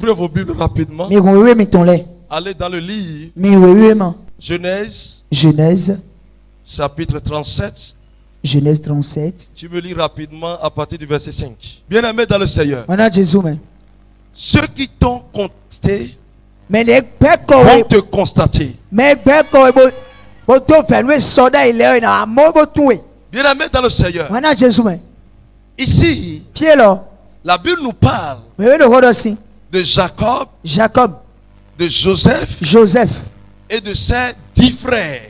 Ouvrez vos Bibles rapidement. Allez dans le livre Genèse, chapitre 37. Genèse 37. Tu me lis rapidement à partir du verset 5. Bien-aimé dans le Seigneur, Ceux ceux qui t'ont contesté mais les vont te constater. Bien-aimé dans le Seigneur, ici, la Bible nous parle de Jacob, de Joseph et de ses 10 frères.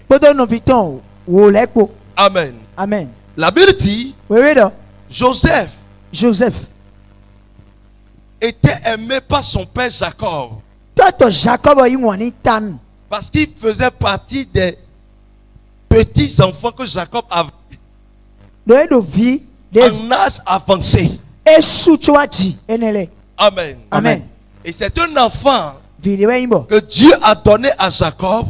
Amen. Amen. La Bible dit, Joseph était aimé par son père Jacob parce qu'il faisait partie des petits enfants que Jacob avait en âge avancé. Amen. Amen. Et c'est un enfant que Dieu a donné à Jacob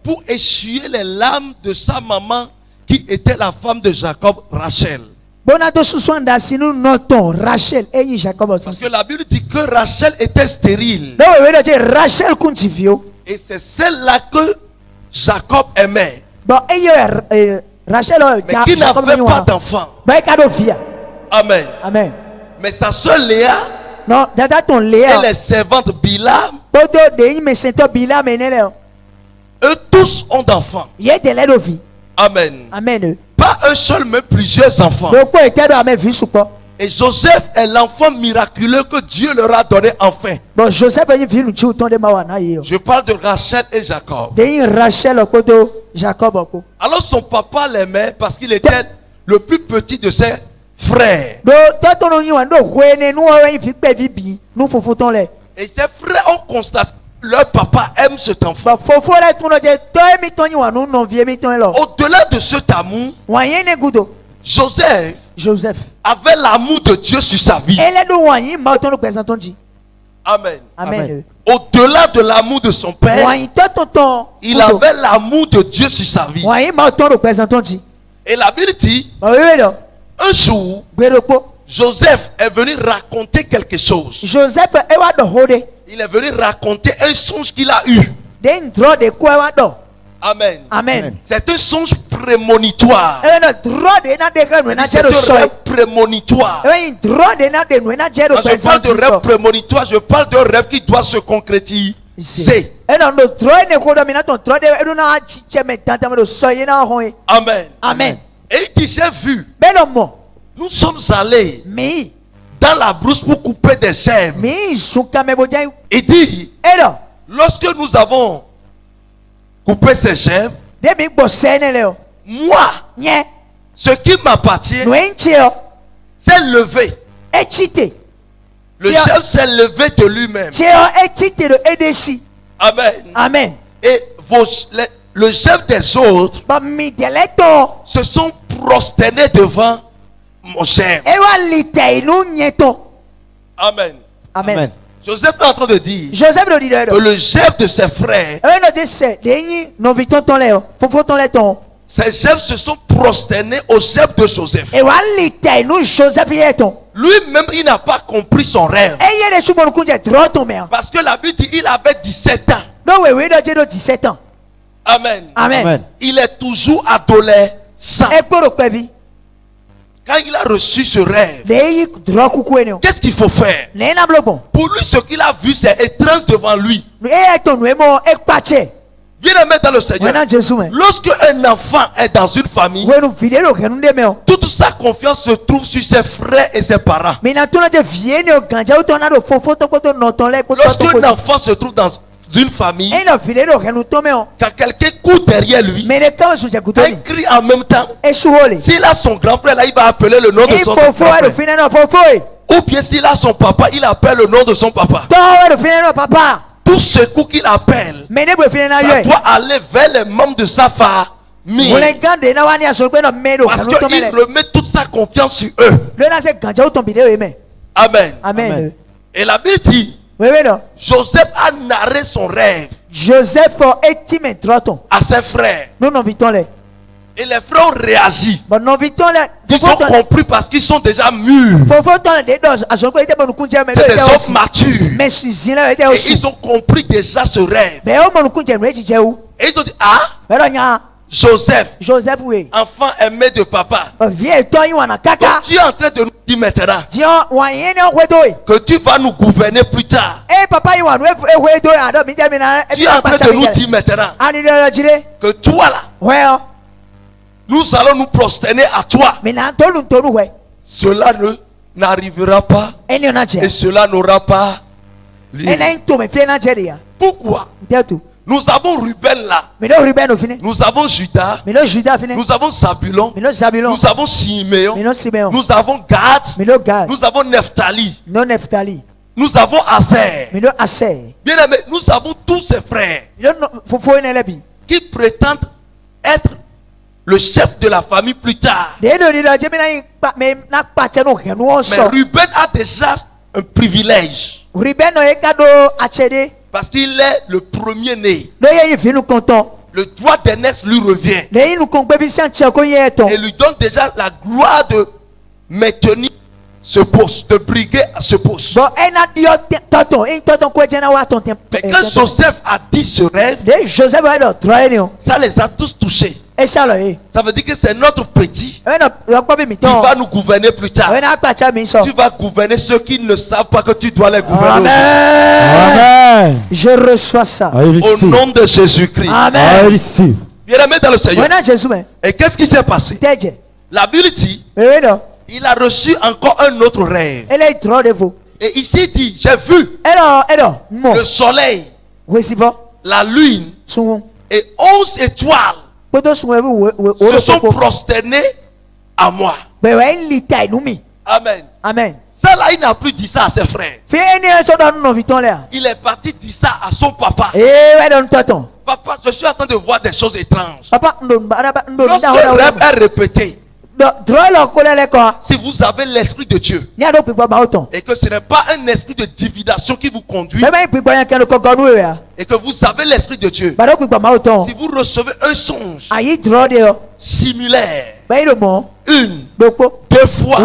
pour essuyer les larmes de sa maman qui était la femme de Jacob, Rachel. Parce que la Bible dit que Rachel était stérile. Et c'est celle-là que Jacob aimait. Mais qui n'avait pas d'enfant. Amen. Amen. Mais sa soeur Léa et les servantes Bilam, eux tous ont d'enfants. Amen. Amen. Pas un seul, mais plusieurs enfants. Et Joseph est l'enfant miraculeux que Dieu leur a donné enfin. Je parle de Rachel et Jacob. Alors son papa l'aimait parce qu'il était le plus petit de ses frères. Et ses frères ont constaté que leur papa aime cet enfant. Au-delà de cet amour, Joseph avait l'amour de Dieu sur sa vie. Amen. Amen. Au-delà de l'amour de son père, il avait l'amour de Dieu sur sa vie. Et la Bible dit, un jour, Joseph est venu raconter quelque chose. Il est venu raconter un songe qu'il a eu. Amen. Amen. C'est un songe prémonitoire. C'est un rêve prémonitoire. Quand je parle de rêve prémonitoire, je parle d'un rêve qui doit se concrétiser. Amen. Amen. Et il dit, j'ai vu. Nous sommes allés dans la brousse pour couper des gerbes. Il dit, lorsque nous avons coupé ces gerbes, moi, ce qui m'appartient, s'est levé. Le chef s'est levé de lui-même. Amen. Amen. Et le chef des autres se sont prosternés devant mon chef. Amen. Amen. Joseph est en train de dire que le chef de ses frères, ses chefs se sont prosternés au chef de Joseph. Lui-même, il n'a pas compris son rêve. Parce que la Bible dit qu'il avait 17 ans. Amen. Amen. Il est toujours adolescent. Quand il a reçu ce rêve, qu'est-ce qu'il faut faire? Pour lui, ce qu'il a vu, c'est étrange devant lui. Bien aimé dans le Seigneur, lorsque un enfant est dans une famille, toute sa confiance se trouve sur ses frères et ses parents. Lorsqu'un enfant se trouve dans une famille, quand quelqu'un court derrière lui, quand il crie en même temps, s'il a son grand frère là, il va appeler le nom de son grand frère. Ou bien s'il a son papa, il appelle le nom de son papa. Tout ce coup qu'il appelle, ça doit aller vers les membres de sa famille. Parce qu'il remet toute sa confiance sur eux. Amen. Amen. Et la Bible dit, Joseph a narré son rêve à ses frères. Et les frères ont réagi. Ils ont compris parce qu'ils sont déjà mûrs. C'est des hommes matures. Et ils ont compris déjà ce rêve. Et ils ont dit, ah, Joseph, oui. enfant aimé de papa. Donc tu es en train de nous dire maintenant que tu vas nous gouverner plus tard. Tu es en train de nous dire maintenant que toi là, nous allons nous prosterner à toi. Cela n'arrivera pas. Et cela n'aura pas lieu. Pourquoi? Nous avons Ruben là. Nous avons Judas. Nous avons Zabulon. Nous avons Siméon. Nous avons Gad. Nous avons Nephtali. Nous avons Aser. Bien aimé, nous avons tous ces frères qui prétendent être le chef de la famille plus tard. Mais Ruben a déjà un privilège. Parce qu'il est le premier né. Le droit d'aînesse lui revient. Et lui donne déjà la gloire de maintenir ce poste, de briguer à ce poste. Mais quand Joseph a dit ce rêve, ça les a tous touchés. Ça veut dire que c'est notre petit qui va nous gouverner plus tard. Tu vas gouverner ceux qui ne savent pas que tu dois les gouverner. Amen. Je reçois ça. Au nom de Jésus-Christ. Amen. Bien-aimé dans le Seigneur. Et qu'est-ce qui s'est passé? La Bible dit, il a reçu encore un autre rêve. Et ici dit, j'ai vu le soleil, la lune et 11 étoiles se sont prosternés à moi. Amen. Amen. Ça là, il n'a plus dit ça à ses frères. Il est parti dire ça à son papa. Papa, je suis en train de voir des choses étranges. Lorsque le rêve est répété, si vous avez l'esprit de Dieu et que ce n'est pas un esprit de divination qui vous conduit et que vous avez l'esprit de Dieu, si vous recevez un songe similaire une, deux fois,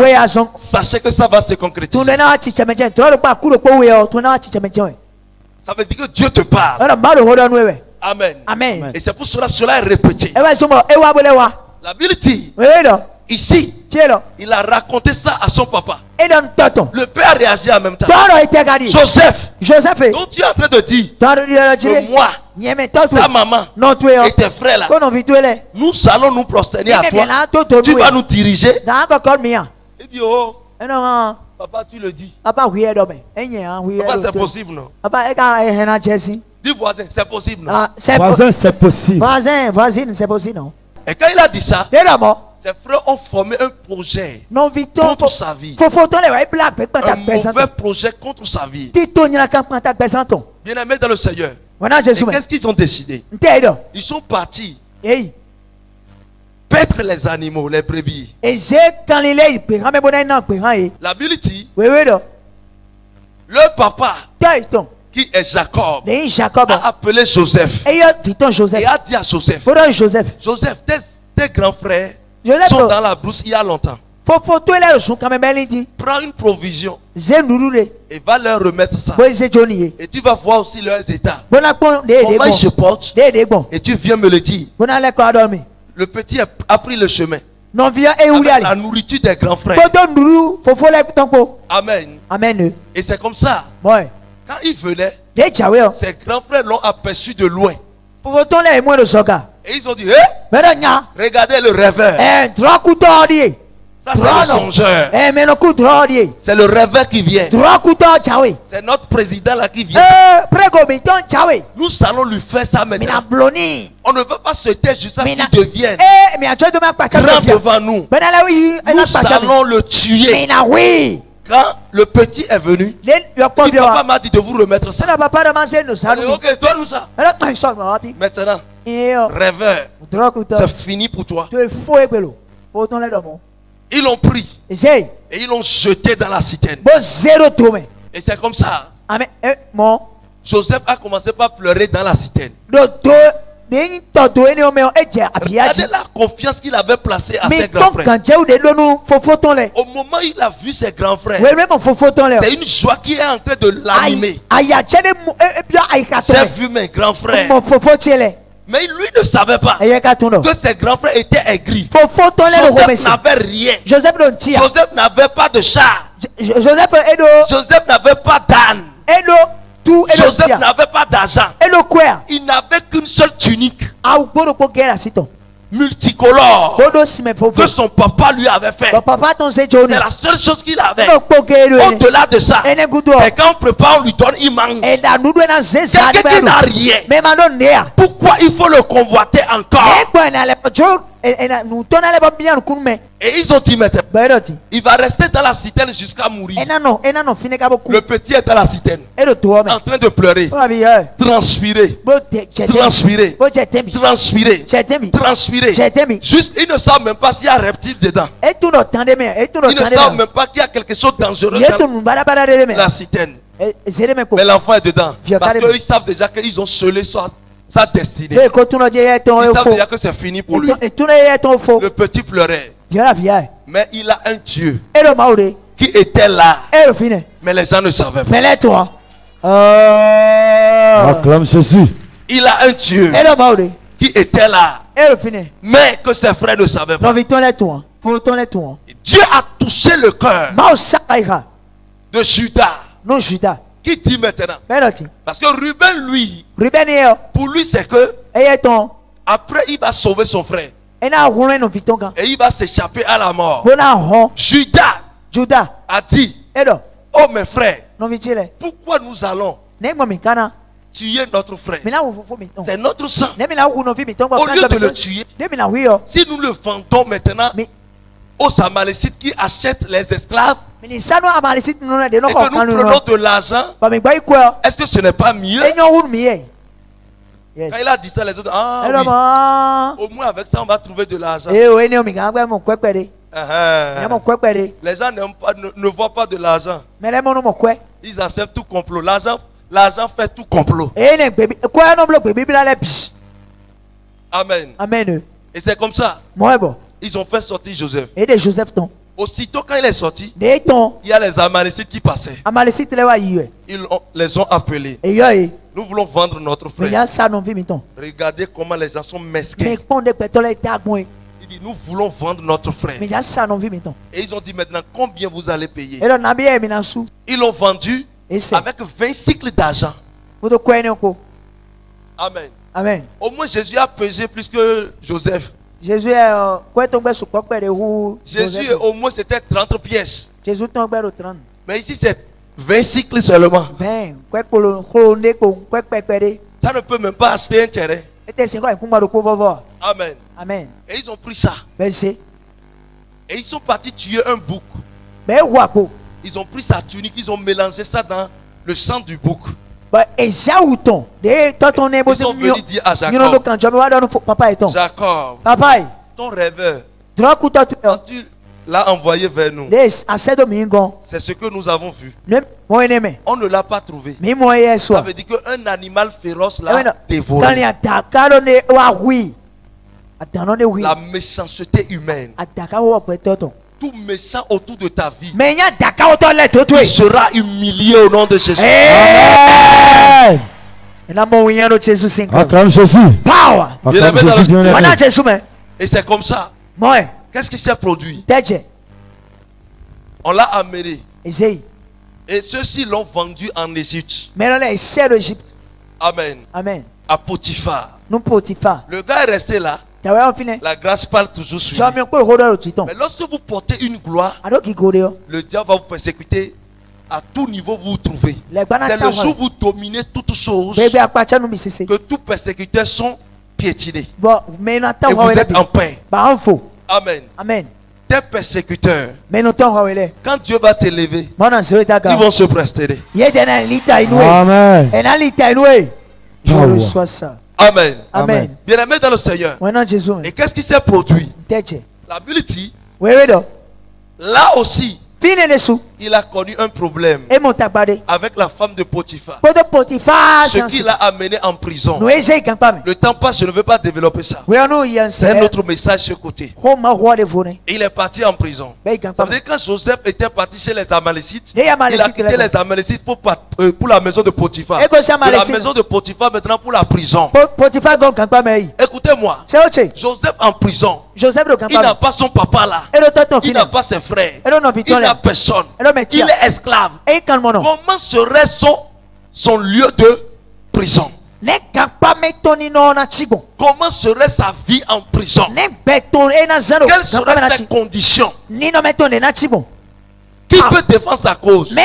sachez que ça va se concrétiser. Ça veut dire que Dieu te parle. Amen. Amen. Et c'est pour cela est répété. La Bible dit ici, il a raconté ça à son papa. Le père a réagi en même temps. Joseph, donc tu es en train de dire que moi, ta maman et tes frères là, nous allons nous prosterner à toi. Tu vas nous diriger. Il dit, oh, papa, tu le dis. Papa, c'est possible, non? Dis voisin, c'est possible, non? Voisin, c'est possible. Voisine, c'est possible, non? Et quand il a dit ça, ses frères ont formé un projet contre sa vie. Un mauvais projet contre sa vie. Bien aimé dans le Seigneur. Qu'est-ce qu'ils ont décidé? Ils sont partis paître les animaux, les brebis. La Bible dit, le papa qui est Jacob a appelé Joseph et a dit à Joseph, Joseph, tes grands frères sont dans la brousse il y a longtemps. Prends une provision et va leur remettre ça. Et tu vas voir aussi leurs états. Comment ils se portent. Et tu viens me le dire. Le petit a pris le chemin avec la nourriture des grands frères. Amen. Amen. Et c'est comme ça. Quand il venait, ses grands frères l'ont aperçu de loin. Et ils ont dit, regardez le rêveur. Ça c'est le songeur. C'est le rêveur qui vient. C'est notre président là qui vient. Nous allons lui faire ça maintenant. On ne veut pas se taire jusqu'à ce qu'il devienne grand devant nous. Nous allons le tuer. Quand le petit est venu, le papa m'a dit de vous remettre ça. Ok, donne-nous ça. Maintenant, rêveur, c'est fini pour toi. Ils l'ont pris et ils l'ont jeté dans la citerne. Et c'est comme ça. Joseph a commencé par pleurer dans la citerne. Regardez la confiance qu'il avait placée à ses grands frères. Au moment où il a vu ses grands frères, c'est une joie qui est en train de l'animer. J'ai vu mes grands frères. Mais lui ne savait pas que ses grands frères étaient aigris. Joseph n'avait rien. Joseph n'avait pas de char. Joseph n'avait pas d'âne. Joseph n'avait pas d'argent. Il n'avait qu'une seule tunique multicolore que son papa lui avait fait. C'est la seule chose qu'il avait. Au-delà de ça, c'est quand on prépare, on lui donne, il manque. Quelqu'un qui n'a rien, pourquoi il faut le convoiter encore? Et ils ont dit maintenant, il va rester dans la citerne jusqu'à mourir. Le petit est dans la citerne, en train de pleurer, transpirer, transpirer, transpirer, transpirer. Juste, il ne sait même pas s'il y a un reptile dedans. Il ne sait même pas qu'il y a quelque chose de dangereux dans la citerne. Mais l'enfant est dedans. Parce qu'ils savent déjà qu'ils ont scellé sa destinée. Ils savent déjà que c'est fini pour lui. Le petit pleurait. Mais il a un Dieu qui était là. Mais les gens ne savaient pas. Acclame ceci. Il a un Dieu qui était là. Mais que ses frères ne savaient pas. Dieu a touché le cœur de Judas. Qui dit maintenant? Parce que Ruben, lui, pour lui, c'est que après, il va sauver son frère. Et il va s'échapper à la mort. Judas a dit, oh mes frères, pourquoi nous allons tuer notre frère? C'est notre sang. Au lieu de le tuer, si nous le vendons maintenant aux Amalécites qui achètent les esclaves, et que nous prenons de l'argent, est-ce que ce n'est pas mieux? Quand il a dit ça, les autres, oui. Au moins avec ça, on va trouver de l'argent. Les gens ne voient pas de l'argent. Ils acceptent tout complot. L'argent fait tout complot. Amen. Amen. Et c'est comme ça. Ils ont fait sortir Joseph. Aussitôt quand il est sorti, il y a les Amalécites qui passaient. Ils les ont appelés. Nous voulons vendre notre frère. Regardez comment les gens sont mesquins. Il dit, nous voulons vendre notre frère. Et ils ont dit maintenant, combien vous allez payer? Ils l'ont vendu avec 20 cycles d'argent. Amen. Amen. Au moins Jésus a pesé plus que Joseph. Jésus au moins c'était 30 pièces. Mais ici c'est 20 cycles seulement. Ça ne peut même pas acheter un terrain. Amen. Amen. Et ils ont pris ça. Et ils sont partis tuer un bouc. Ils ont pris sa tunique, ils ont mélangé ça dans le sang du bouc. Ils sont venus dire à Jacob, ton rêveur, quand tu l'as envoyé vers nous, c'est ce que nous avons vu. On ne l'a pas trouvé. Ça veut dire qu'un animal féroce l'a dévoré. La méchanceté humaine. Tout méchant autour de ta vie, tu seras humilié au nom de Jésus. Amen. Acclame Jésus. Et c'est comme ça. Qu'est-ce qui s'est produit? On l'a amené. Et ceux-ci l'ont vendu en Égypte. Amen. Amen. À Potiphar. Le gars est resté là. La grâce parle toujours sur lui. Mais lorsque vous portez une gloire, le diable va vous persécuter à tout niveau vous vous trouvez. C'est le jour où vous dominez toutes choses que tous persécuteurs sont piétinés. Et vous êtes en paix. Amen. Amen. Tes persécuteurs, quand Dieu va t'élever, ils vont se prosterner. Amen. Je reçois ça. Amen. Amen. Bien-aimé dans le Seigneur. Et qu'est-ce qui s'est produit? La Bible dit, là aussi, il a connu un problème avec la femme de Potiphar. Ce qui l'a amené en prison. Le temps passe, je ne veux pas développer ça. C'est un autre message de ce côté. Il est parti en prison. Ça veut dire que quand Joseph était parti chez les Amalécites, il a quitté les Amalécites pour la maison de Potiphar. De la maison de Potiphar maintenant pour la prison. Écoutez-moi. Joseph en prison. Il n'a pas son papa là. Il n'a pas ses frères. Il n'a personne. Il est esclave. Comment serait son lieu de prison? Comment serait sa vie en prison? Quelles seraient ses conditions? Qui peut défendre sa cause? Ça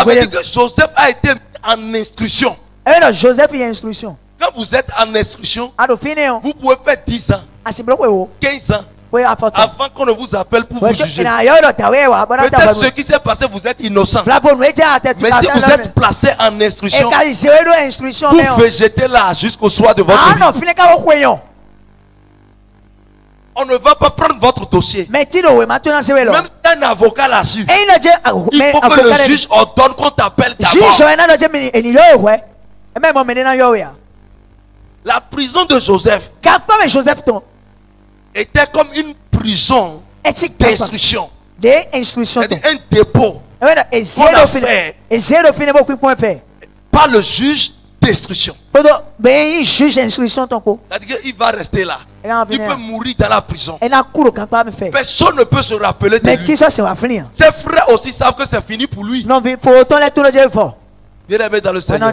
veut dire que Joseph a été en instruction. Quand vous êtes en instruction, vous pouvez faire 10 ans, 15 ans, avant qu'on ne vous appelle pour vous juger. Peut-être ce qui s'est passé, vous êtes innocent. Mais si vous êtes placé en instruction, vous végétez là jusqu'au soir de votre vie. On ne va pas prendre votre dossier. Même si un avocat l'a su, il faut que le juge ordonne qu'on t'appelle d'abord. La prison de Joseph était comme une prison d'instruction. C'est-à-dire un dépôt par le juge d'instruction. C'est-à-dire qu'il va rester là. Il peut mourir dans la prison. Personne ne peut se rappeler de lui. Ses frères aussi savent que c'est fini pour lui. Bien aimé dans le Seigneur.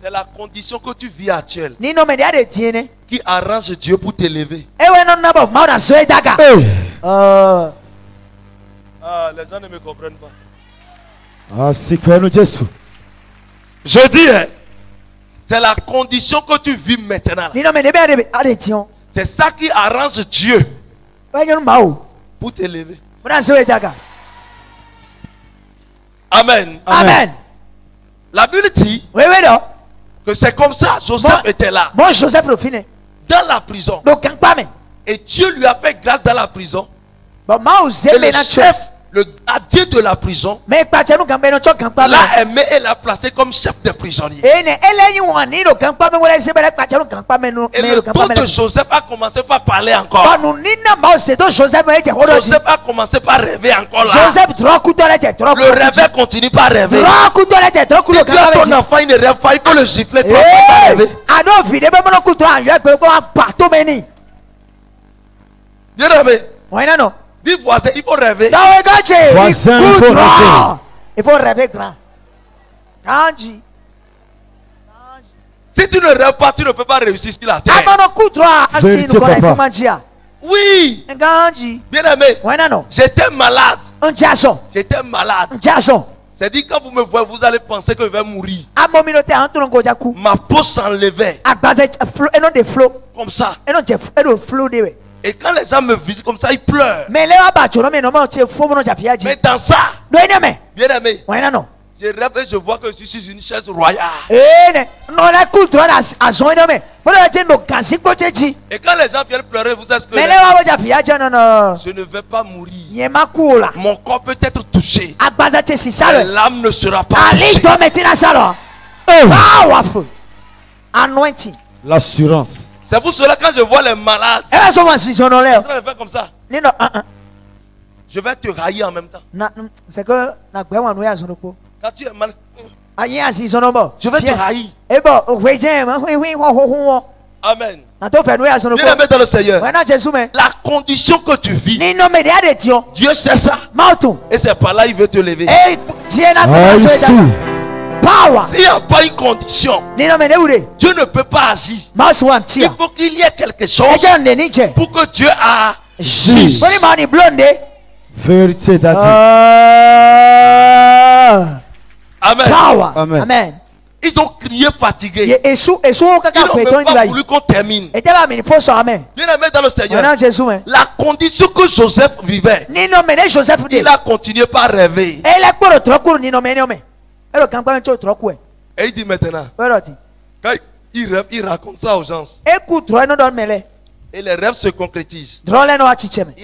C'est la condition que tu vis actuelle qui arrange Dieu pour t'élever. Les gens ne me comprennent pas. Je dis, c'est la condition que tu vis maintenant. C'est ça qui arrange Dieu pour t'élever. Amen. Amen. La Bible dit que c'est comme ça. Joseph était là. Dans la prison. Et Dieu lui a fait grâce dans la prison. Et le chef, le gardien de la prison, l'a aimé et l'a placé comme chef des prisonniers. Et le don de Joseph a commencé par parler encore. Joseph a commencé par rêver encore là. Le rêve continue par rêver. Si tu as ton enfant, il ne rêve pas, il faut le gifler. Toi, bien aimé. Dis voisin, il faut rêver. Voisin, il faut rêver. Il faut rêver grand. Si tu ne rêves pas, tu ne peux pas réussir sur la terre. Oui. Bien aimé. J'étais malade. J'étais malade. C'est dit quand vous me voyez, vous allez penser que je vais mourir. Ma peau s'enlevait. Comme ça. Et quand les gens me visitent comme ça, ils pleurent. Mais dans ça, bien aimé, je rêve et je vois que je suis sur une chaise royale. Et quand les gens viennent pleurer, vous savez ce que je ne vais pas mourir. Mon corps peut être touché. Mais l'âme ne sera pas touchée. L'assurance. C'est pour cela quand je vois les malades, je vais faire comme ça. Je vais te haïr en même temps. Quand tu es malade, je vais te haïr. Amen. Bien aimé dans le Seigneur. La condition que tu vis, Dieu sait ça. Et c'est par là il veut te lever. S'il n'y a pas une condition, Dieu ne peut pas agir. Il faut qu'il y ait quelque chose pour que Dieu agisse. Vérité d'Adi. Amen. Amen. Ils ont crié fatigués. Ils n'ont pas voulu qu'on termine. Bien aimé dans le Seigneur, la condition que Joseph vivait, il a continué par rêver. Et il dit maintenant, quand il rêve, il raconte ça aux gens. Et les rêves se concrétisent. Il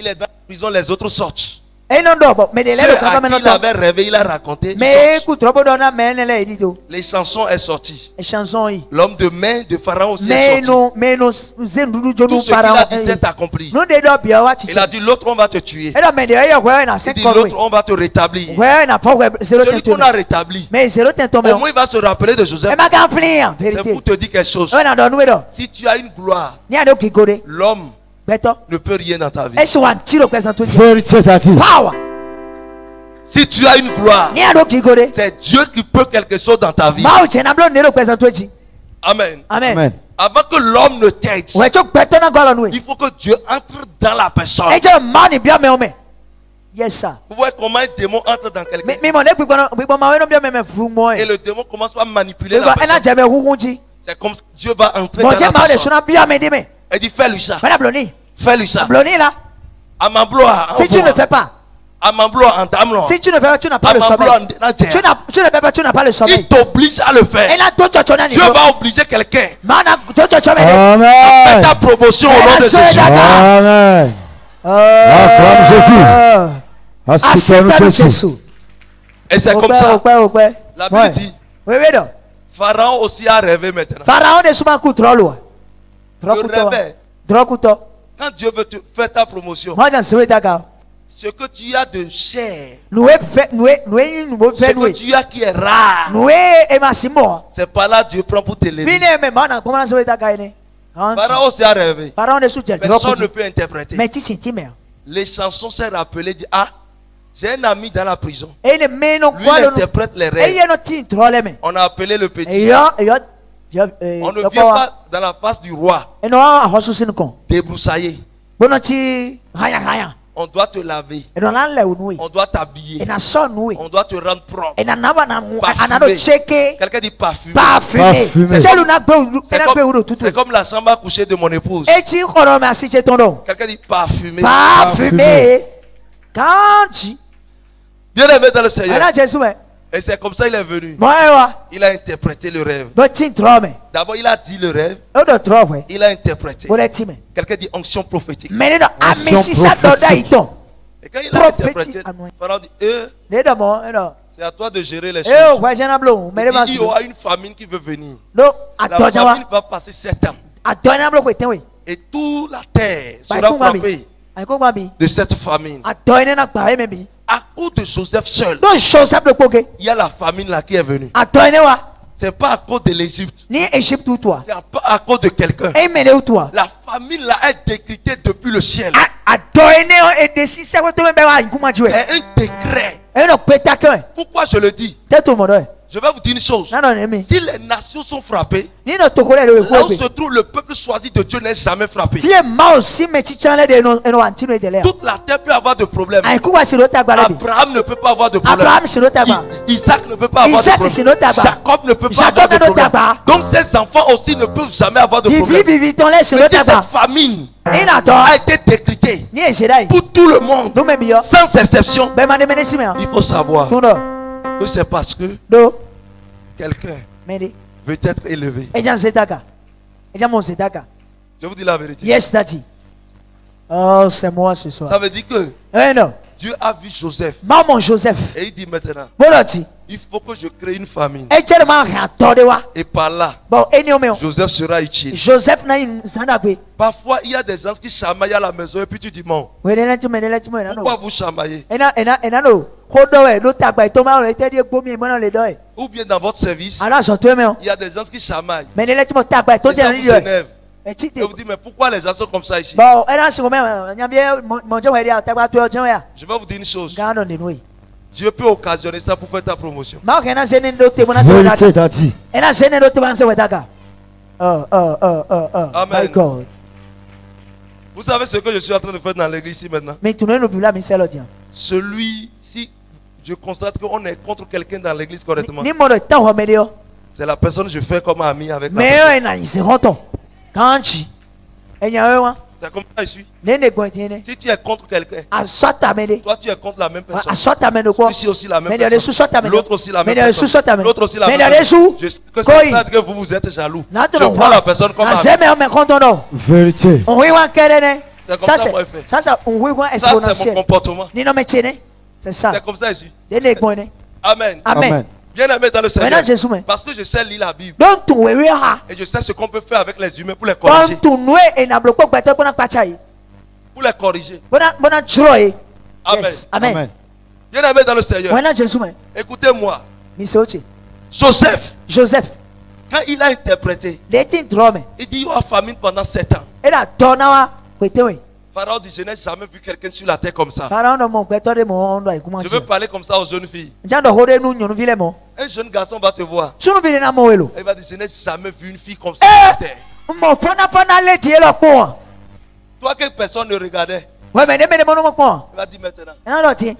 est dans la prison, les autres sortent. Ceux à qui il avait rêvé, il a raconté. Les chansons sont sorties. L'homme de main de Pharaon aussi est sorti. Tout ce qu'il a dit s'est accompli. Il a dit l'autre on va te tuer. Il dit l'autre on va te rétablir. Celui qu'on a rétabli, au moins il va se rappeler de Joseph. C'est pour te dire quelque chose. Si tu as une gloire, l'homme ne peut rien dans ta vie. Power. Si tu as une gloire, c'est Dieu qui peut quelque chose dans ta vie. Amen. Amen. Avant que l'homme ne t'aide, il faut que Dieu entre dans la personne. Yes, sir. Vous voyez comment un démon entre dans quelqu'un. Et le démon commence à manipuler la personne. C'est comme si Dieu va entrer dans la personne. Il dit fais-lui ça. Fais-lui ça. Si tu ne fais pas, si tu ne fais pas, tu n'as pas le sommeil. Tu ne fais pas, tu n'as pas le sommeil. Il t'oblige à le faire. Dieu va obliger quelqu'un. Amen. Fais ta promotion au nom de Jésus. Amen. Acclame Jésus. Et c'est comme ça. La Bible dit Pharaon aussi a rêvé maintenant. Le rêve. Quand Dieu veut te faire ta promotion, ce que tu as de cher, ce que tu as qui est rare, c'est pas là Dieu prend pour t'élever. Pharaon aussi a rêvé. Personne ne peut interpréter. Les chansons s'est rappelé, dit ah, j'ai un ami dans la prison. Lui il interprète les rêves. On a appelé le petit. On ne vient pas dans la face du roi débroussaillé. On doit te laver. On doit t'habiller. On doit te rendre propre. Quelqu'un dit parfumé. C'est comme la chambre à coucher de mon épouse. Quelqu'un dit parfumé. Bien aimé dans le Seigneur. Et c'est comme ça qu'il est venu. Il a interprété le rêve. D'abord il a dit le rêve. Il a interprété. Quelqu'un dit onction prophétique. Et quand il a interprété, Pharaon dit c'est à toi de gérer les choses. Il y aura une famine qui veut venir. La famine va passer 7 ans. Et toute la terre sera frappée de cette famine. À cause de Joseph seul, il y a la famine là qui est venue. C'est pas à cause de l'Égypte. C'est à cause de quelqu'un. La famine là est décrétée depuis le ciel. C'est un décret. Pourquoi je le dis? Je vais vous dire une chose. Si les nations sont frappées, là où se trouve le peuple choisi de Dieu n'est jamais frappé. Toute la terre peut avoir de problèmes. Abraham ne peut pas avoir de problème. Isaac ne peut pas avoir de problème. Jacob ne peut pas avoir de problème. Donc ces enfants aussi ne peuvent jamais avoir de problème. Mais si cette famine a été décrétée pour tout le monde, sans exception, il faut savoir que c'est parce que quelqu'un veut être élevé. Je vous dis la vérité. Yes, daddy. Oh, c'est moi ce soir. Ça veut dire que non. Dieu a vu Joseph. Maman Joseph. Et il dit maintenant, il faut que je crée une famille. Et par là, Joseph sera utile. Parfois, il y a des gens qui chamaillent à la maison et puis tu dis non. Pourquoi vous chamaillez? Ou bien dans votre service, il y a des gens qui chamaillent. Et ça vous énerve. Et vous dites, mais pourquoi les gens sont comme ça ici? Je vais vous dire une chose. Dieu peut occasionner ça pour faire ta promotion. Amen. Vous savez ce que je suis en train de faire dans l'église ici maintenant? Celui, si je constate qu'on est contre quelqu'un dans l'église correctement, c'est la personne que je fais comme ami avec la personne. C'est comme ça ici. Si tu es contre quelqu'un, toi tu es contre la même personne. Ici aussi la même personne. L'autre aussi la même personne. L'autre aussi la même personne. Je sais que c'est ça que vous êtes jaloux. Je prends la personne comme ami. Vérité. C'est comme ça moi je fais. Ça c'est mon comportement. C'est ça. C'est comme ça ici. Amen. Amen. Bien aimé dans le Seigneur. Parce que je sais lire la Bible. Et je sais ce qu'on peut faire avec les humains pour les corriger. Pour les corriger. Amen. Yes. Amen. Bien aimé dans le Seigneur. Écoutez-moi. Joseph. Quand il a interprété, il dit il y aura famine pendant 7 ans. Pharaon dit, je n'ai jamais vu quelqu'un sur la terre comme ça. Je veux parler comme ça aux jeunes filles. Un jeune garçon va te voir. Il va dire, je n'ai jamais vu une fille comme ça sur la terre. Toi que personne ne regardait. Il va dire maintenant,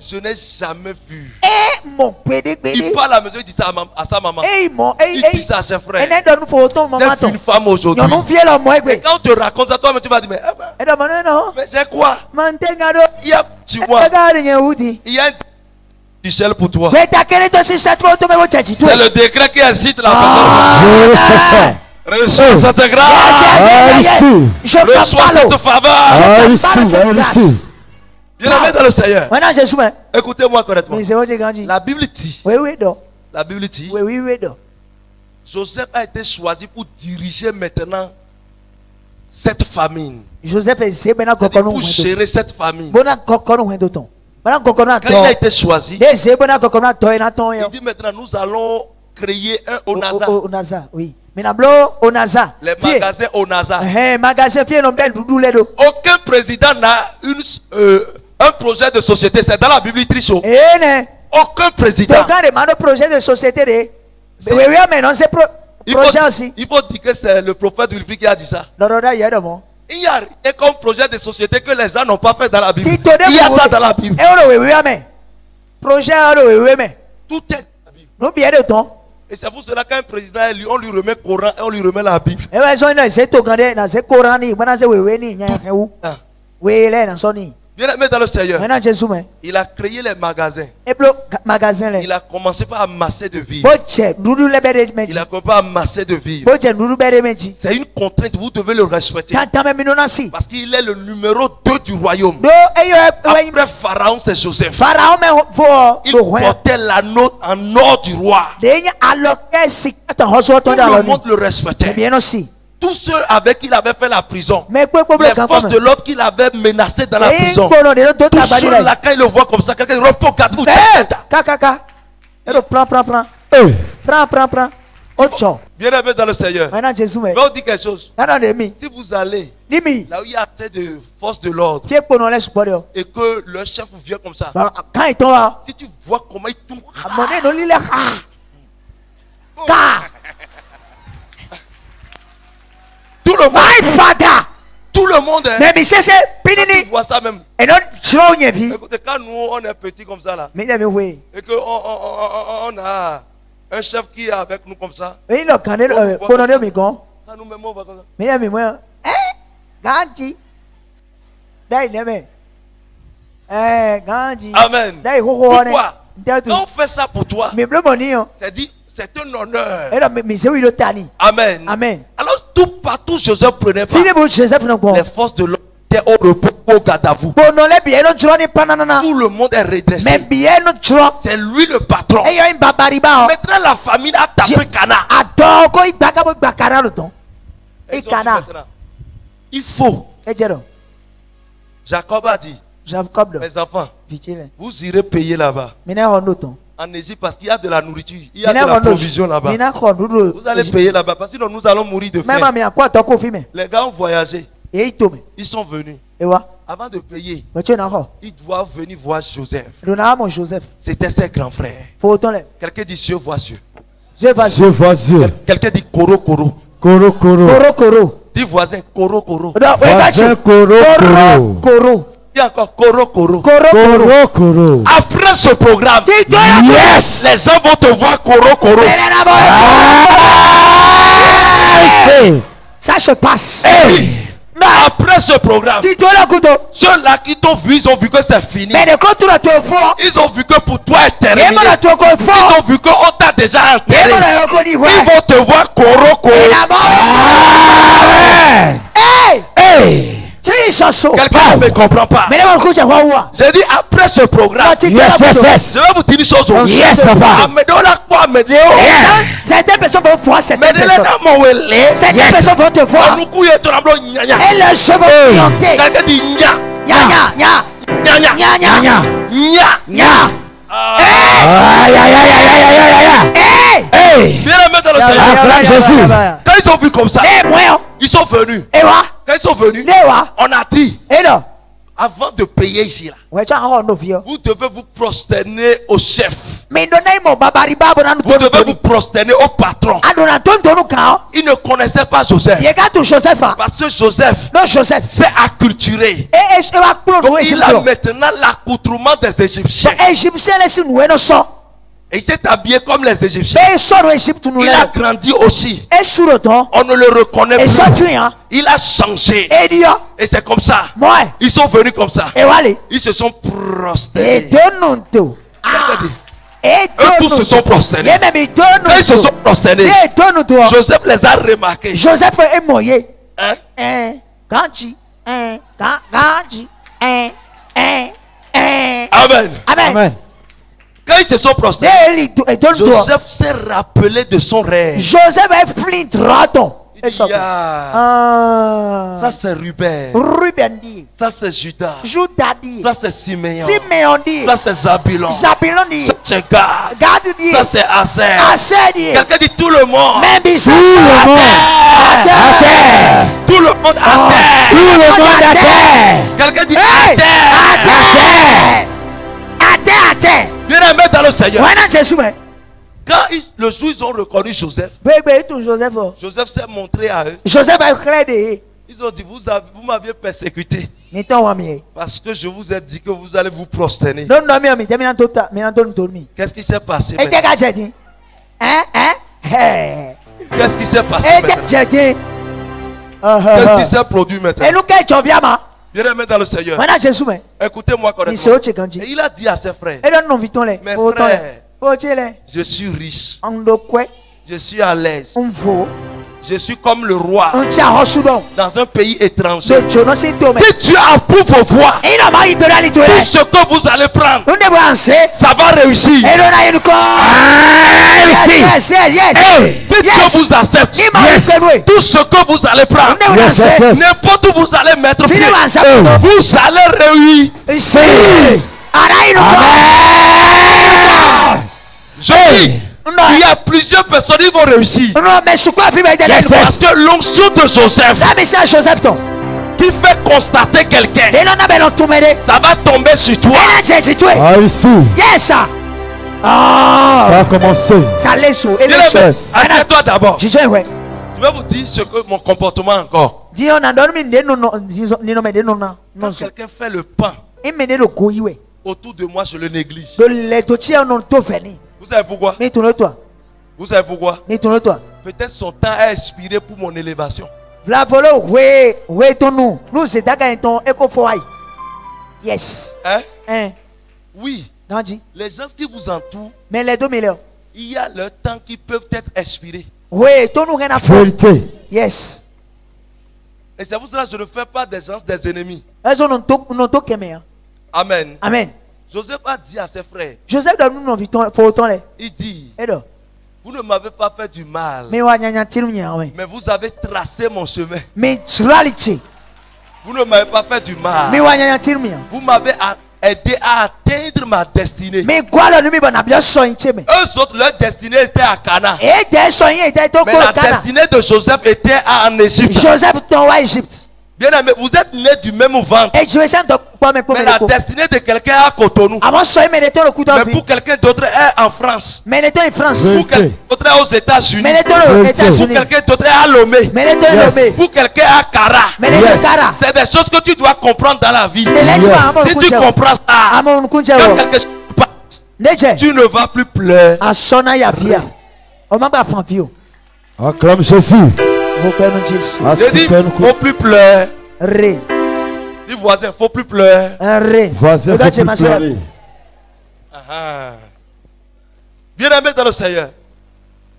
je n'ai jamais vu. Il parle à la maison, il dit ça à sa maman. Il dit ça à ses frères. J'ai vu une femme aujourd'hui. Et quand on te raconte ça, toi tu vas dire, mais j'ai quoi? Il y a, tu vois, il y a un Michel pour toi. C'est le décret qui incite la personne. Reçois cette grâce. Reçois cette faveur. Bien aimé dans le Seigneur. Écoutez-moi correctement. La Bible dit. La Bible dit. Joseph a été choisi pour diriger maintenant cette famine. Pour gérer cette famine. Quand il a été choisi, il dit maintenant nous allons créer un Onaza. Les magasins Onaza. Aucun président n'a un projet de société. C'est dans la Bible trichot. Aucun président. Projet de société. Il faut dire que c'est le prophète Wilfrid qui a dit ça. Il y a rien comme projet de société que les gens n'ont pas fait dans la Bible. Il y a ça dans la Bible. Tout est dans la Bible. Et c'est pour cela qu'un président est élu, on lui remet le Coran et on lui remet la Bible. Bien aimé dans le Seigneur, il a créé les magasins. Il a commencé par amasser de vivres. Il a commencé par amasser de vivres. C'est une contrainte, vous devez le respecter. Parce qu'il est le numéro 2 du royaume. Après Pharaon, c'est Joseph. Il portait l'anneau en or du roi. Tout le monde le respectait. Tous ceux avec qui il avait fait la prison, les forces de l'ordre qu'il avait menacé dans la prison, tous ceux-là, quand ils le voient comme ça, quelqu'un dit, regarde, prends. Bien aimé dans le Seigneur, mais on dit quelque chose. Si vous allez là où il y a assez de forces de l'ordre et que le chef vient comme ça, si tu vois comment il tourne, tout le monde, tout le monde, tu vois ça même. Écoutez, quand nous on est petits comme ça là, et que on a un chef qui est avec nous comme ça, quand nous même on va comme ça. Amen. Pourquoi? Quand on fait ça pour toi, c'est dit, c'est un honneur. Amen. Alors tout partout Joseph prenait part. Les forces de l'ordre étaient au repos, au garde à vous. Tout le monde est redressé. C'est lui le patron. Maintenant la famille a tapé Cana. Il faut. Jacob a dit, mes enfants, vous irez payer là-bas. En Égypte, parce qu'il y a de la nourriture, il y a de la provision là-bas. Vous allez payer là-bas, parce que sinon nous allons mourir de faim. Les gars ont voyagé. Ils sont venus. Avant de payer, ils doivent venir voir Joseph. C'était ses grands frères. Quelqu'un dit Dieu voit Dieu. Dieu voit Dieu. Quelqu'un dit Koro Koro. Koro Koro. Dis voisin Koro Koro. Voisin Koro. Dis encore Koro Koro. Après ce programme, yes, les gens vont te voir Koro Koro. Ça se passe. Après ce programme, ceux-là qui t'ont vu, ils ont vu que c'est fini. Ils ont vu que pour toi c'est terminé. Ils ont vu qu'on t'a déjà enterré. Ils vont te voir Koro Koro. Jesus. Quelqu'un ne me comprend pas. J'ai dit après ce programme, Yes, yes, yes. je vais vous dire une chose aujourd'hui. Yes, papa. Certaines personnes vont voir certaines personnes. Certaines Yes. personnes vont te voir. Et leurs cheveux vont clienter. Quelqu'un dit nya. Nya, nya, nya. Nya, nya. Nya, nya. Nya. Nya. Aïe, aïe, aïe, aïe, aïe, aïe, aïe. Hey! Hey. Viens la mettre dans le Seigneur. Acclame Jésus. Quand ils ont vu comme ça, Eh, moi, ils sont venus. eh, wa. Quand ils sont venus, Eh, wa. on a dit, Eh, non. avant de payer ici, là, Ouais, tu as un rond, vieux. vous devez vous prosterner au chef. Mais non, non, mon babari babo, nan, Vous devez vous prosterner au patron. ah, non, non, ton, quand. Ils ne connaissaient pas Joseph. Il y a tout Joseph, hein. Parce que Joseph Non, Joseph. s'est acculturé. Et wa, plomb, Donc nous, il a maintenant l'accoutrement des Égyptiens. Égyptien, laisse nous, non, ça. Et il s'est habillé comme les Égyptiens. Mais sort de Égypte, nous, Il a grandi aussi. et sur le temps, On ne le reconnaît et ça, tu plus. hein. Il a changé. Et dit, Et c'est comme ça. moi, Ils sont venus comme ça. et voilà. Ils se sont Et prosternés. donne-nous tout. Quelqu'un dit, Et eux tous se sont prosternés. Et même, il Quand ils se donne-nous sont tout. prosternés, Et donne-nous tout. Joseph les a remarqués. Joseph est moyen. Hein? Ganji. Ganji. Amen. Amen. Amen. Quand ils se sont prosternés, Et donne-nous tout. Joseph s'est rappelé de son rêve. Joseph est flint raton. Il dit, ah, Ah. ça c'est Ruben. Ruben dit. Ça c'est Judas. Judas dit. Ça c'est Siméon. Simeon dit. Ça c'est Zabulon. Zabulon dit. Ça c'est Gad. Gad dit. Ça c'est Aser. Aser dit. Quelqu'un dit tout le monde. Même Bissau. Tout le monde À terre. à terre. Tout le monde à terre. Tout le monde à terre. Quelqu'un dit Hey! à terre. À terre. À terre. À terre. Viens la mettre dans le Seigneur. Ouais, non, Jésus, mais. Quand le jour ils ont reconnu Joseph, Bébé, tout Joseph. Joseph s'est montré à eux. Joseph est clair de. Ils ont dit, vous m'aviez persécuté. Mettons, ami. Parce que je vous ai dit que vous allez vous prosterner. Non, non, mais t'es maintenant tota, maintenant donne dormi. Qu'est-ce qui s'est passé Et t'es maintenant? gars, j'ai dit. Hein? Qu'est-ce qui s'est passé Et maintenant? j'ai dit. Qu'est-ce qui s'est produit maintenant? Et nous, quand tu viens, ma. Viens la mettre dans le Seigneur. Maintenant, Jésus, mais. Écoutez-moi Il se correctement. haut, quand tu. Et il a dit à ses frères, Et là, nous vitons les. mes Faut frères, les. je suis riche. On doit quoi? Je suis à l'aise. On vaut. Je suis comme le roi On tient en soudan. dans un pays étranger. Le Jono, c'est tout. Si Dieu approuve vos voix, Et il a marié de la tout littoral. ce que vous allez prendre, On est avancé. ça va réussir. Et l'on a une corps. Yes, yes, yes. Si Dieu vous accepte, Il m'a laissé louer. tout ce que vous allez prendre, On est Yes, avancé. yes, yes. n'importe où vous allez mettre pied, Finalement, ça peut donc. vous allez réussir. Ici. Ara une corps. Je dis, il y a plusieurs personnes qui vont réussir. Non, mais je crois que c'est Yes, Parce yes. que l'onction de Joseph ça, mais c'est Joseph, ton. qui fait constater quelqu'un, Et l'on a bien tout mêlé. ça va tomber sur toi. Et là, Jésus, toi. Ah, ici. Yes, ça. Ah. Ça a commencé. Ça laisse où? Et Viens laisse le mettre. Yes. Assieds-toi d'abord. Je dis, ouais. Je vais vous dire ce que mon comportement encore. Dis, on a dormi, non, non, non, mais non, non, Quand non. quelqu'un fait le pain Et mener le couille, ouais. autour de moi, je le néglige. De l'étotier, on a tout fini. Vous savez pourquoi? Mais tourne-toi. Vous savez pourquoi? Mais tourne-toi. Peut-être son temps a expiré pour mon élévation. V'là volo, ouais, ouais, ton nous. Nous, c'est d'accord, ton éco-foyer. Yes. Hein? Hein? Oui. Gandhi. Les gens qui vous entourent, Mais les 2 millions. il y a leur temps qui peuvent être expirés. Ouais, ton nous, rien à faire. Vérité. Yes. Et c'est pour cela que je ne fais pas des gens des ennemis. Elles ont non tout qu'aimer. Amen. Amen. Joseph a dit à ses frères, Joseph, donne nous, non, vite, faut autant les. il dit, Et là. vous ne m'avez pas fait du mal, Mais ouais, gna tire ouais. mais vous avez tracé mon chemin. Mais réalité. Vous ne m'avez pas fait du mal. Mais ouais, gna tire Vous m'avez aidé à atteindre ma destinée. Mais quoi, le numéro, on a bien soigné. Eux autres, leur destinée était à Cana. Et des soignés, était au Mais la Cana. destinée de Joseph était en Égypte. Joseph, ton roi Égypte. Bien aimé, vous êtes nés du même ventre. Et je vais sans quoi me Mais la destinée de quelqu'un est à Cotonou. avant soyez mais le coup Mais d'envie. pour quelqu'un d'autre est en France. Mais le en France. Oui. Pour quelqu'un d'autre est aux États-Unis. Mais le aux Oui. Pour États-Unis. quelqu'un d'autre est à Lomé. Mais le Yes. nommé. Pour quelqu'un est à Cara. Mais le Yes. Cara. C'est des choses que tu dois comprendre dans la vie. Mais là tu Yes. vas à Si mon tu coucher. comprends ça, À mon coucher. quand quelque chose passe, Neje. tu ne vas plus pleurer. À sona ya via. On m'a pas fanfio. Acclame Jésus. Mon père nous Jésus. Je dis, Assis faut plus pleurer. Ré. Dis voisin, faut plus pleurer. Un ré. Voisin, Regarde, faut j'ai plus ma soeur. pleurer. Bien aimé dans le Seigneur.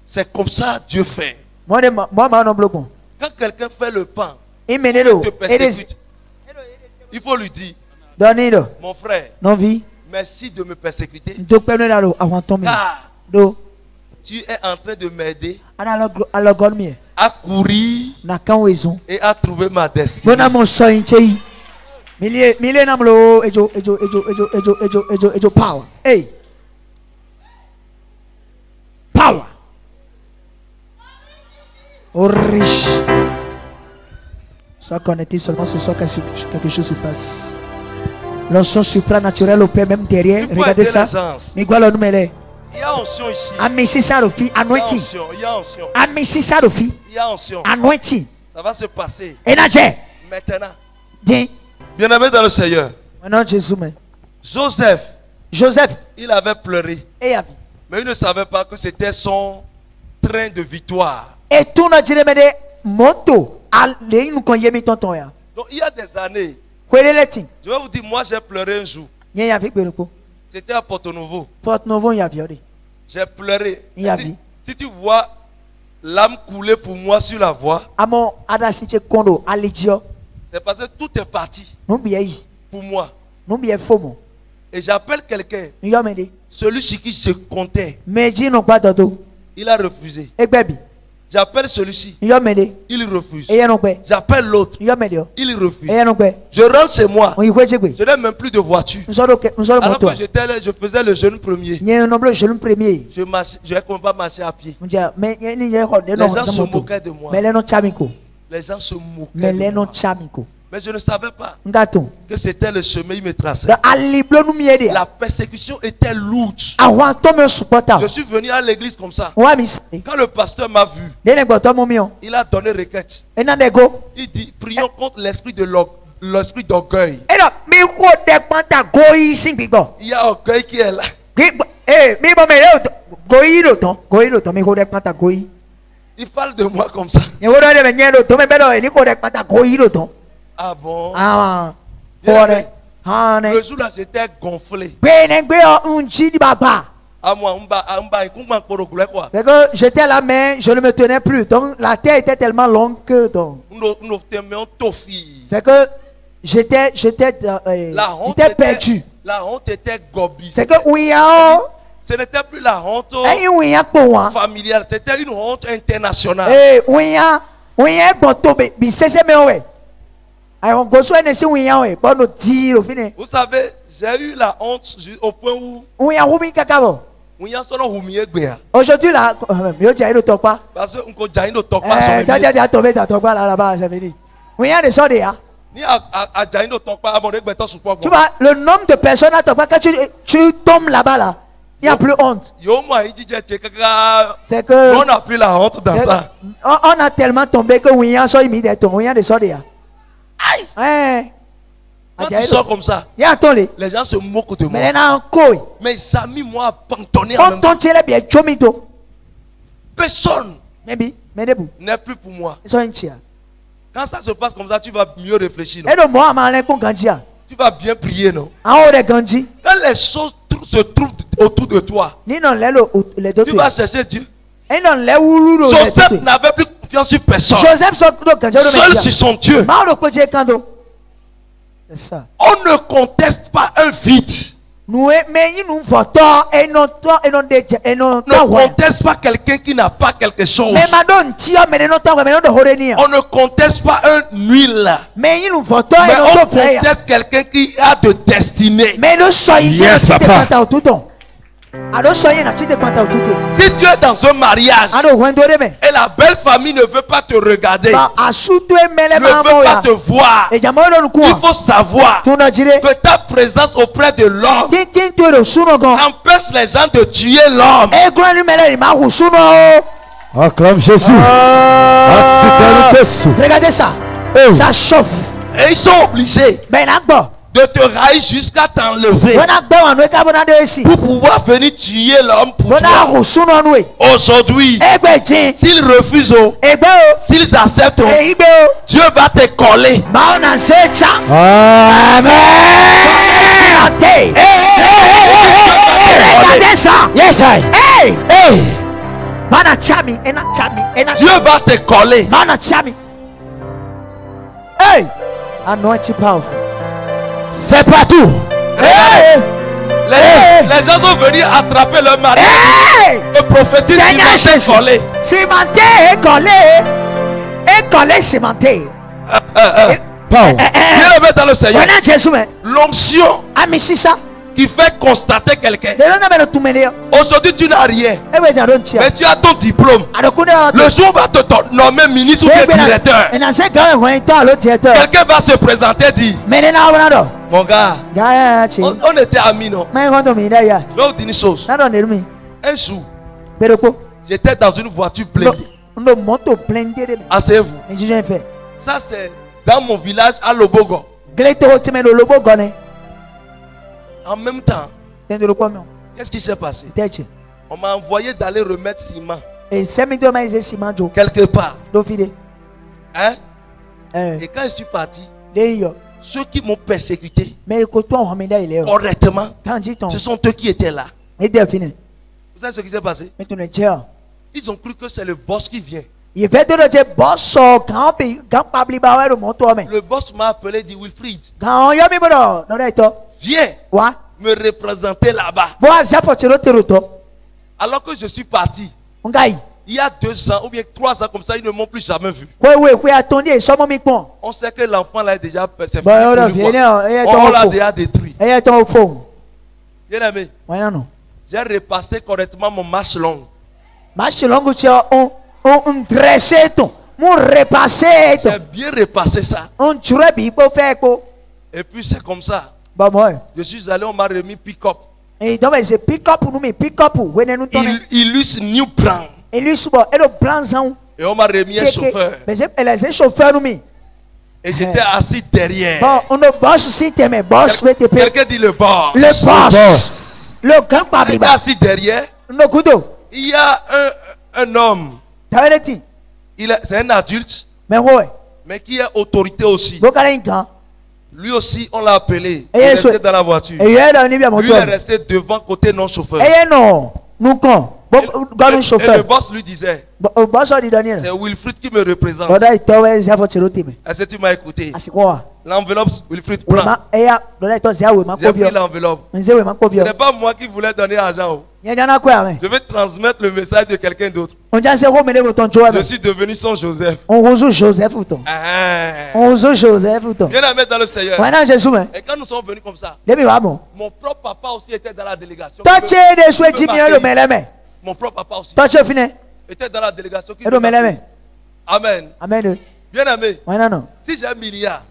C'est comme ça Dieu fait. Moi, non bloquons. Quand quelqu'un fait le pain, Il mène le. te Et les. persécute. Il faut lui dire, mon frère, merci de me persécuter. Car tu es en train de m'aider à courir et à trouver ma destinée. Power. Hey. Power. Oh riche. Sois connecté seulement ce soir quelque chose se passe. L'onction supranaturelle au Père même derrière. Regardez ça. Il y a onction ici. Anointing. Il y a onction. Anointing. Ça va se passer. Maintenant. Bien-aimé dans le Seigneur. Joseph, il avait pleuré. Mais il ne savait pas que c'était son train de victoire. Donc il y a des années, je vais vous dire, moi j'ai pleuré un jour. C'était à Porto Novo. J'ai pleuré. Si tu vois l'âme couler pour moi sur la voie, c'est parce que tout est parti pour moi. Et j'appelle quelqu'un, celui sur qui je comptais. Il a refusé. J'appelle celui-ci. Il refuse. J'appelle l'autre. Il refuse. Je rentre chez moi. Je n'ai même plus de voiture. Alors que je faisais le jeûne premier. Je ne pouvais pas marcher à pied. Les gens se moquaient de moi. Les gens se moquaient de moi. Mais je ne savais pas que c'était le chemin qu'il me traçait. La persécution était lourde. Je suis venu à l'église comme ça. Quand le pasteur m'a vu, il a donné requête. Il dit, prions contre l'esprit d'orgueil. Il y a orgueil qui est là. Il parle de moi comme ça. Ah bon? Le jour là, j'étais gonflé. J'étais là, mais je ne me tenais plus. Donc la terre était tellement longue que c'est que j'étais perdu. La honte était gobie. C'est que ce n'était plus la honte familiale, c'était une honte internationale. Vous savez, j'ai eu la honte au point où aujourd'hui là, parce que tu vois le nombre de personnes à Tokpa, quand tu tombes là-bas là, il n'y a plus honte. C'est que on n'a plus la honte dans ça. On a tellement tombé que aïe. Quand tu sors comme ça, les gens se moquent de moi. Mais ça a mis moi à pantonner en même temps. Personne n'est plus pour moi. Quand ça se passe comme ça, tu vas mieux réfléchir. Tu vas bien prier, non? Quand les choses se trouvent autour de toi, tu vas chercher Dieu. Joseph n'avait plus confiance sur personne. Seul sur son Dieu. On ne conteste pas un vide. Ne conteste pas quelqu'un qui n'a pas quelque chose. On ne conteste pas un nul. Mais on conteste quelqu'un qui a de destinée. Yes, papa. Si tu es dans un mariage et la belle famille ne veut pas te regarder, ne veut pas te voir, il faut savoir que ta présence auprès de l'homme empêche les gens de tuer l'homme. Acclame Jésus. Regardez ça. Ça chauffe. Et ils sont obligés de te railler jusqu'à t'enlever pour pouvoir venir tuer l'homme pour toi. Aujourd'hui, s'ils refusent, s'ils acceptent, Dieu va te coller. Amen. Regardez ça. Yes, Dieu va te coller. Hey, anointing powerful. C'est pas tout. Les gens sont venus attraper leur mari. Le prophète cimenté, cimenté et collé. Et collé, cimenté. Viens le mettre dans le Seigneur. L'onction qui fait constater quelqu'un. Aujourd'hui, tu n'as rien. Mais tu as ton diplôme. Le jour va te nommer ministre ou directeur. Quelqu'un va se présenter et dire: mon gars, on était amis, non? Je vais vous dire une chose. Un jour, j'étais dans une voiture blindée. Asseyez-vous. Ça, c'est dans mon village à Lobogo. En même temps, qu'est-ce qui s'est passé? On m'a envoyé d'aller remettre ciment quelque part. Hein? Et quand je suis parti, ceux qui m'ont persécuté correctement, ce sont eux qui étaient là. Vous savez ce qui s'est passé? Ils ont cru que c'est le boss qui vient. Le boss m'a appelé et dit: Wilfried, viens me représenter là-bas. Alors que je suis parti, il y a 2 ans ou bien 3 ans comme ça, ils ne m'ont plus jamais vu. On sait que l'enfant là est déjà persécuté. On l'a déjà détruit. Bien aimé, j'ai repassé correctement mon marche longue. J'ai bien repassé ça. Et puis c'est comme ça. Je suis allé, on m'a remis pick-up. Illus New Brand. Et on m'a remis un chauffeur. Et j'étais assis derrière. Quelqu'un dit le boss. Le boss. Le grand J'étais assis derrière. Il y a un homme. C'est un adulte. Mais qui est autorité aussi. Lui aussi, on l'a appelé. Il est resté dans la voiture. Lui, il est resté devant côté non-chauffeur. Et le boss lui disait: c'est Wilfried qui me représente. Est-ce que tu m'as écouté? L'enveloppe, Wilfried prend. J'ai pris l'enveloppe. Ce n'est pas moi qui voulais donner l'argent. Je vais transmettre le message de quelqu'un d'autre. Je suis devenu son Joseph. Viens la mettre dans le Seigneur. Et quand nous sommes venus comme ça, mon propre papa aussi était dans la délégation. Mon propre papa aussi était dans la délégation. Amen. Amen. Bien aimé, si j'ai 1 milliard,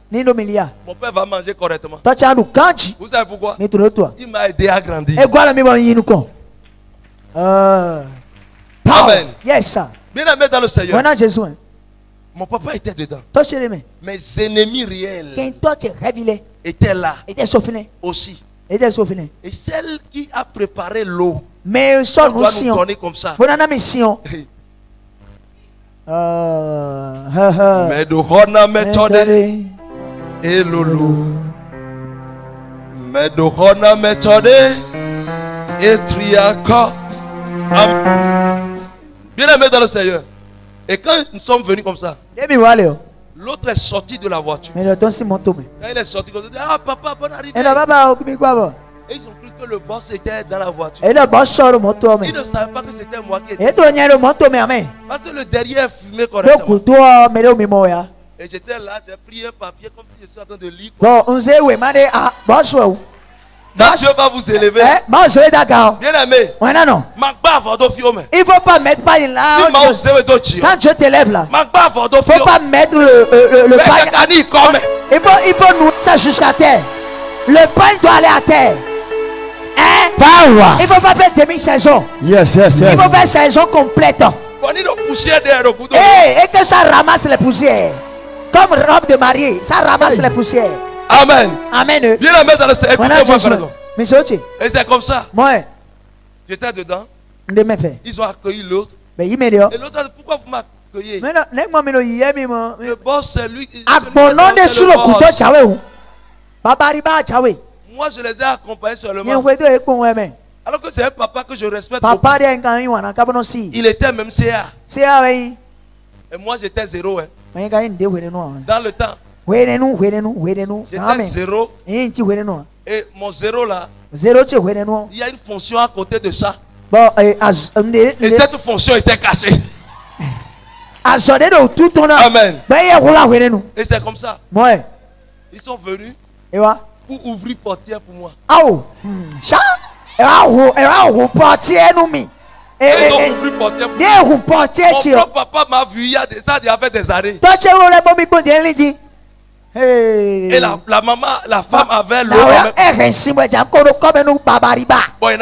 mon père va manger correctement. Vous savez pourquoi? Il m'a aidé à grandir. Amen. Yes, bien aimé dans le Seigneur. Mon papa était dedans. Mes ennemis réels étaient là aussi. Et celle qui a préparé l'eau, on doit nous donner comme ça. Medohona metode et lolo. Medohona metode et triaka. Bien aimé dans le Seigneur. Et quand nous sommes venus comme ça, l'autre est sorti de la voiture. Quand il est sorti, il dit: ah papa, bonne arrivée. Et ils ont cru que le boss était dans la voiture. Ils ne savaient pas que c'était moi qui étais. Parce que le derrière fumait correctement. Et j'étais là, j'ai pris un papier comme si je suis en train de lire. Dieu va vous élever. Bien aimé. Il ne faut pas mettre pas là. Quand Dieu t'élève là, il ne faut pas mettre le pain. Il faut nourrir ça jusqu'à terre. Le pain doit aller à terre. Il ne faut pas faire demi-saison. Yes. Il faut faire saison complète. Et que ça ramasse les poussières. Comme robe de mariée, ça ramasse les poussières. Amen. Amen. Viens la mettre dans le Seigneur. Et c'est comme ça. J'étais dedans. Ils ont accueilli l'autre. Et l'autre a dit: pourquoi vous m'accueillez? Le boss, c'est lui. Moi, je les ai accompagnés seulement. Alors que c'est un papa que je respecte beaucoup. Il était même CA. Et moi, j'étais 0. Dans le temps, J'étais 0. Et mon 0 là, il y a une fonction à côté de ça. Et cette fonction était cachée. Amen. Et c'est comme ça. Ils sont venus pour ouvrir portière pour moi. Ils ont ouvert portière. Mon papa m'a vu il y a fait des années. Et la maman, la femme avait l'eau. Bon, il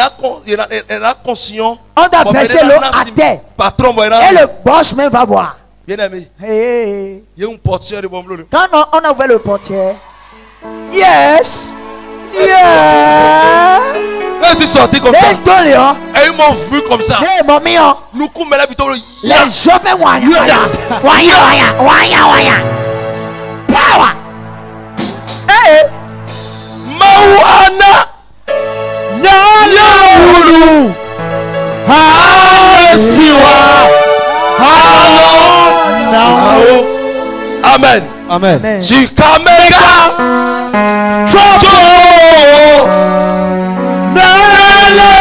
y a conscient. On a versé l'eau à terre. Patron, et le boss même va voir. Bien aimé. Il y a une portière de bon bleu. Quand on a ouvert le portière. Yes. Yeah. Ils sont sortis comme ça. Et ils m'ont vu comme ça. Nous coupons la bouteille. Les jeunes wanya. Power. Mauana Nyalaulu Hasiwa Amen. Amen. Chikamega Chocho Nale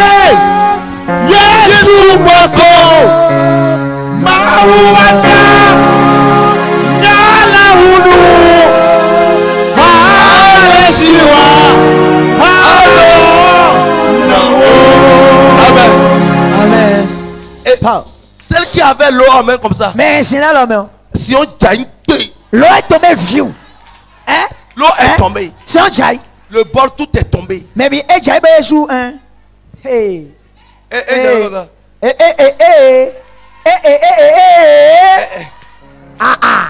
Yesu Boko Mauana Nyalaulu Amen. Et celle qui avait l'eau en main comme ça. Mais c'est là l'homme. Si on jaille, l'eau est tombée vieux. Hein? L'eau est tombée. Si on jaille. Le bol tout est tombé. Mais bien, et jaille sous un. Hey.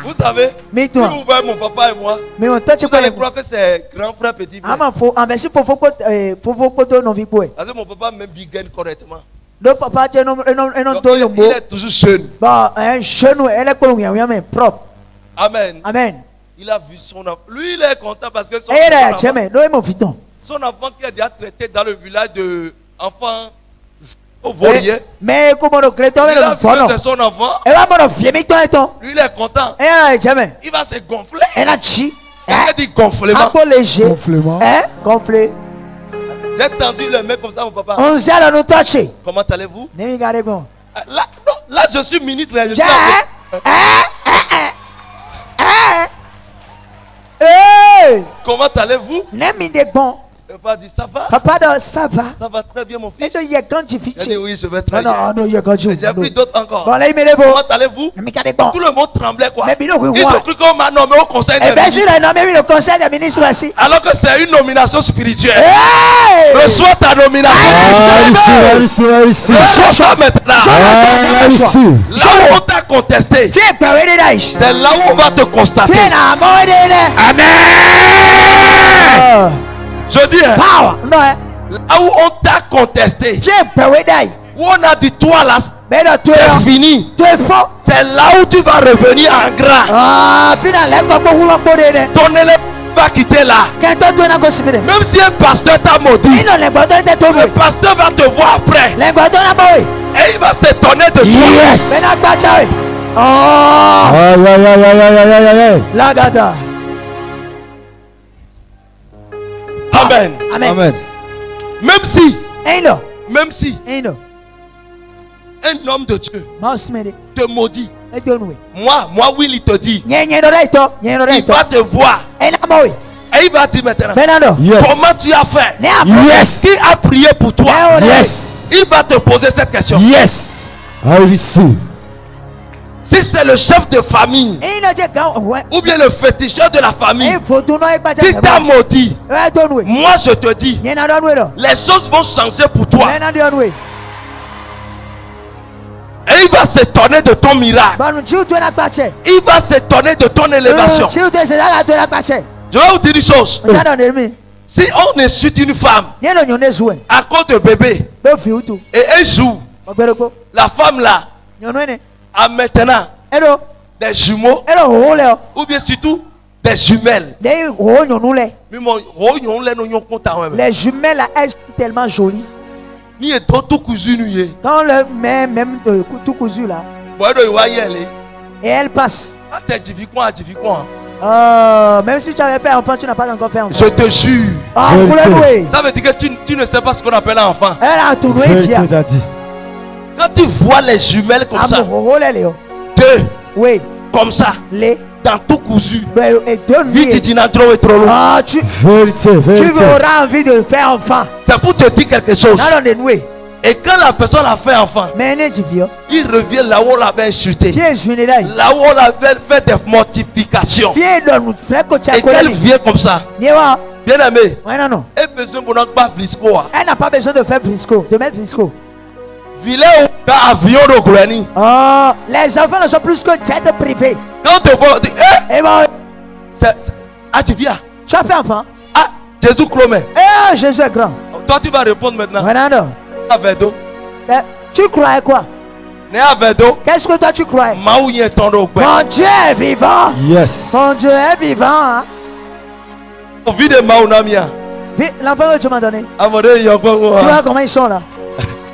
Vous savez, mais si vous voyez mon papa et moi, mais vous allez croire que c'est grand frère, petit frère. Parce que mon papa même bigaine correctement. Le papa il est toujours jeune. Propre. Amen. Amen. Il a vu son enfant. Lui, il est content parce que son enfant qui a déjà traité dans le village de enfants. Mais comment le créateur est son enfant. Lui il est content. Il va se gonfler. Quelqu'un dit gonflement. Gonflé. J'ai tendu le main comme ça mon papa. Comment allez-vous? Là je suis ministre. Comment allez-vous? Papa dit ça va? Ça va. Ça va très bien mon fils. Il dit oui, je vais très bien. J'ai pris d'autres encore. Comment allez-vous? Tout le monde tremblait quoi. Ils ont cru qu'on m'a nommé au conseil des ministres. Alors que c'est une nomination spirituelle. Reçois ta nomination. Reçois maintenant. Là où on t'a contesté, c'est là où on va te constater. Amen. Je dis, là où on t'a contesté, où on a dit toi là, c'est fini. C'est là où tu vas revenir en grand. Ton élève va quitter là. Même si un pasteur t'a maudit, le pasteur va te voir après. Et il va s'étonner de toi. Amen. Amen. Même si un homme de Dieu te maudit, moi Will il te dit, il va te voir et il va dire maintenant comment tu as fait, qui a prié pour toi, il va te poser cette question. I receive. Si c'est le chef de famille ou bien le féticheur de la famille qui t'a maudit, moi je te dis, les choses vont changer pour toi. Et il va s'étonner de ton miracle. Il va s'étonner de ton élévation. Je vais vous dire une chose. Si on insulte une femme à cause de bébé et un jour la femme là a maintenant des jumeaux ou bien surtout des jumelles. Les jumelles elles sont tellement jolies. Quand le même tout cousu là, et elle passe. Même si tu avais fait enfant, tu n'as pas encore fait enfant. Je te jure. Ça veut dire que tu ne sais pas ce qu'on appelle un enfant. Quand tu vois les jumelles comme ça, deux, oui, comme ça, dans tout cousu, tu auras envie de faire enfant. C'est pour te dire quelque chose. Et quand la personne a fait enfant, il revient là où on l'avait chuté, là où on l'avait fait des mortifications. Et qu'elle vient comme ça, bien aimé, elle n'a pas besoin de faire frisco, de mettre frisco. Les enfants ne sont plus que jets privés. Quand tu vois, tu viens. Tu as fait enfant. Ah, Jésus Clomé. Jésus est grand. Toi, tu vas répondre maintenant. Tu croyais quoi? Qu'est-ce que toi tu croyais? Mon Dieu est vivant. Yes. Mon Dieu est vivant. L'enfant que tu m'as donné. Tu vois comment ils sont là.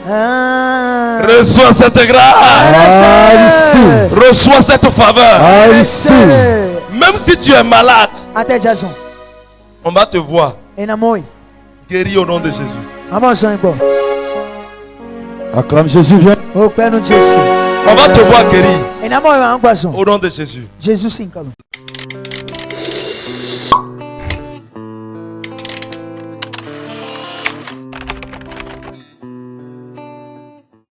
Reçois cette grâce. Reçois cette faveur. Même si tu es malade, on va te voir guéri au nom de Jésus. Acclame Jésus, viens. Oh Père, nous Jésus. On va te voir guéri au nom de Jésus. Jésus 5.